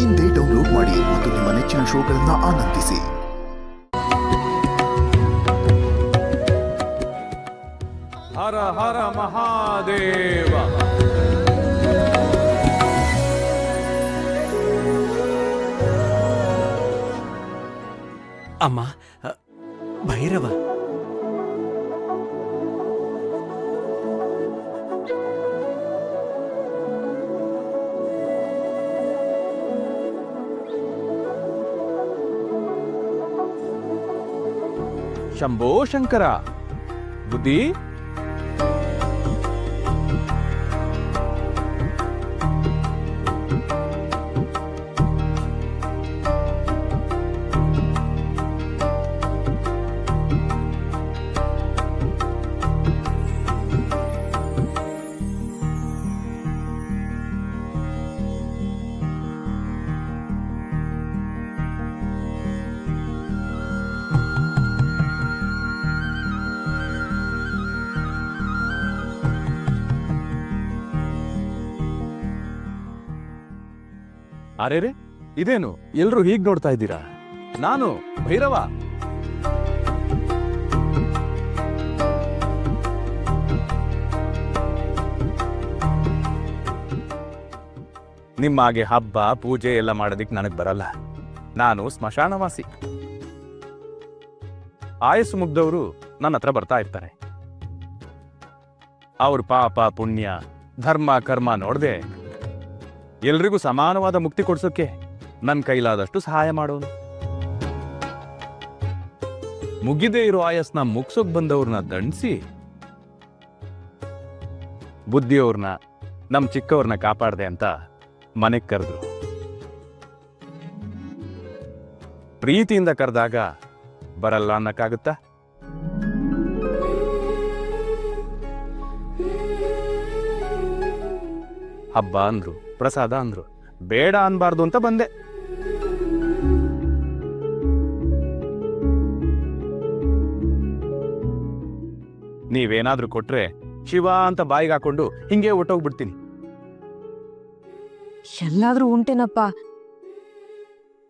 ಇಂದೇ ಡೌನ್ಲೋಡ್ ಮಾಡಿ ಮತ್ತು ನಿಮ್ಮ ನೆಚ್ಚಿನ ಶೋಗಳನ್ನು ಆನಂದಿಸಿ. ಹರ ಹರ ಮಹಾದೇವ. ಅಮ್ಮ, ಭೈರವ, ಶಂಭೋ ಶಂಕರ. ಬುದ್ಧಿ, ಅರೇರೆ, ಇದೇನು ಎಲ್ರು ಹೀಗ್ ನೋಡ್ತಾ ಇದ್ದೀರಾ? ನಾನು ಭೈರವ. ನಿಮ್ಮಾಗೆ ಹಬ್ಬ ಪೂಜೆ ಎಲ್ಲ ಮಾಡೋದಿಕ್ ನನಗ್ ಬರಲ್ಲ. ನಾನು ಸ್ಮಶಾನವಾಸಿ. ಆಯಸ್ಸು ಮುಗ್ದವರು ನನ್ನ ಹತ್ರ ಬರ್ತಾ ಇರ್ತಾರೆ. ಅವ್ರ ಪಾಪ ಪುಣ್ಯ ಧರ್ಮ ಕರ್ಮ ನೋಡ್ದೆ ಎಲ್ರಿಗೂ ಸಮಾನವಾದ ಮುಕ್ತಿ ಕೊಡ್ಸೋಕೆ ನನ್ನ ಕೈಲಾದಷ್ಟು ಸಹಾಯ ಮಾಡೋನು. ಮುಗಿದೇ ಇರೋ ಆಯಸ್ನ ಮುಗ್ಸೋಕ್ ಬಂದವ್ರನ್ನ ದಂಡಿಸಿ ಬುದ್ಧಿಯವ್ರನ್ನ ನಮ್ ಚಿಕ್ಕವ್ರನ್ನ ಕಾಪಾಡ್ದೆ ಅಂತ ಮನೆಗ್ ಕರೆದ್ರು. ಪ್ರೀತಿಯಿಂದ ಕರೆದಾಗ ಬರಲ್ಲ ಅನ್ನಕ್ಕಾಗುತ್ತಾ? ಹಬ್ಬ ಅಂದ್ರು, ಪ್ರಸಾದ ಅಂದ್ರು, ಬೇಡ ಅನ್ಬಾರ್ದು ಅಂತ ಬಂದೆ. ನೀವೇನಾದ್ರೂ ಕೊಟ್ರೆ ಶಿವ ಅಂತ ಬಾಯಿಗೆ ಹಾಕೊಂಡು ಹಿಂಗೆ ಹೊಟ್ಟೋಗ್ಬಿಡ್ತೀನಿ. ಎಲ್ಲಾದ್ರೂ ಉಂಟೇನಪ್ಪ,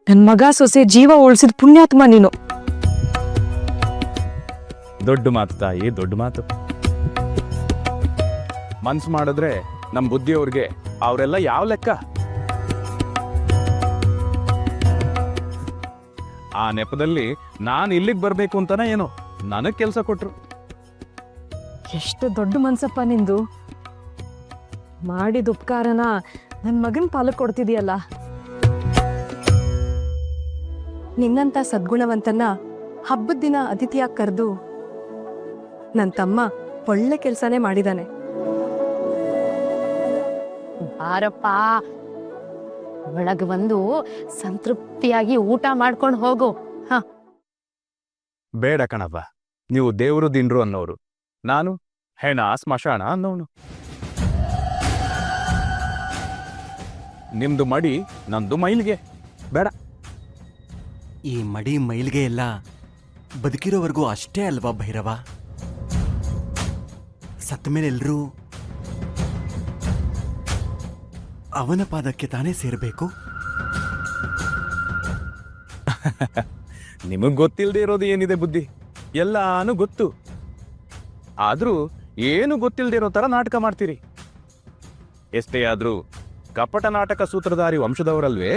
ನನ್ ಮಗ ಸೊಸೆ ಜೀವ ಉಳಿಸಿದ ಪುಣ್ಯಾತ್ಮ ನೀನು. ದೊಡ್ಡ ಮಾತು ತಾಯಿ, ದೊಡ್ಡ ಮಾತು. ಮನ್ಸು ಮಾಡಿದ್ರೆ ನಮ್ ಬುದ್ಧಿಯವ್ರಿಗೆ ಅವರೆಲ್ಲ ಯಾವ ಲೆಕ್ಕ? ಆ ನೆಪದಲ್ಲಿ ನಾನು ಇಲ್ಲಿಗೆ ಬರ್ಬೇಕು ಅಂತಾನೆ ಏನೋ ನನಗ್ ಕೆಲ್ಸ ಕೊಟ್ರು. ಎಷ್ಟು ದೊಡ್ಡ ಮನ್ಸಪ್ಪ ನಿಂದು. ಮಾಡಿದ ಉಪಕಾರನ ನನ್ ಮಗನ್ ಪಾಲಕ್ ಕೊಡ್ತಿದೀಯಲ್ಲ. ನಿನ್ನಂತ ಸದ್ಗುಣವಂತನ ಹಬ್ಬದ ದಿನ ಅತಿಥಿಯಾಗಿ ಕರೆದು ನನ್ ತಮ್ಮ ಒಳ್ಳೆ ಕೆಲ್ಸನೇ ಮಾಡಿದಾನೆ. ಬಾರಪ್ಪ, ಒಳಗೆ ಬಂದು ಸಂತೃಪ್ತಿಯಾಗಿ ಊಟ ಮಾಡ್ಕೊಂಡು ಹೋಗು. ಬೇಡ ಕಣಪ್ಪ, ನೀವು ದೇವರು ದಿನ್ರು ಅನ್ನೋರು, ನಾನು ಹೆಣ ಸ್ಮಶಾನ ಅನ್ನೋನು. ನಿಮ್ದು ಮಡಿ, ನಂದು ಮೈಲಿಗೆ. ಬೇಡ. ಈ ಮಡಿ ಮೈಲಿಗೆ ಎಲ್ಲ ಬದುಕಿರೋವರೆಗೂ ಅಷ್ಟೇ ಅಲ್ವಾ ಭೈರವ? ಸತ್ತ ಮೇಲೆ ಎಲ್ರೂ ಅವನ ಪಾದಕ್ಕೆ ತಾನೇ ಸೇರಬೇಕು. ನಿಮಗ್ ಗೊತ್ತಿಲ್ಲದೆ ಇರೋದು ಏನಿದೆ ಬುದ್ಧಿ? ಎಲ್ಲಾನು ಗೊತ್ತು. ಆದ್ರೂ ಏನು ಗೊತ್ತಿಲ್ಲದೆ ಇರೋ ತರ ನಾಟಕ ಮಾಡ್ತೀರಿ. ಎಷ್ಟೇ ಆದ್ರೂ ಕಪಟ ನಾಟಕ ಸೂತ್ರಧಾರಿ ವಂಶದವರಲ್ವೇ?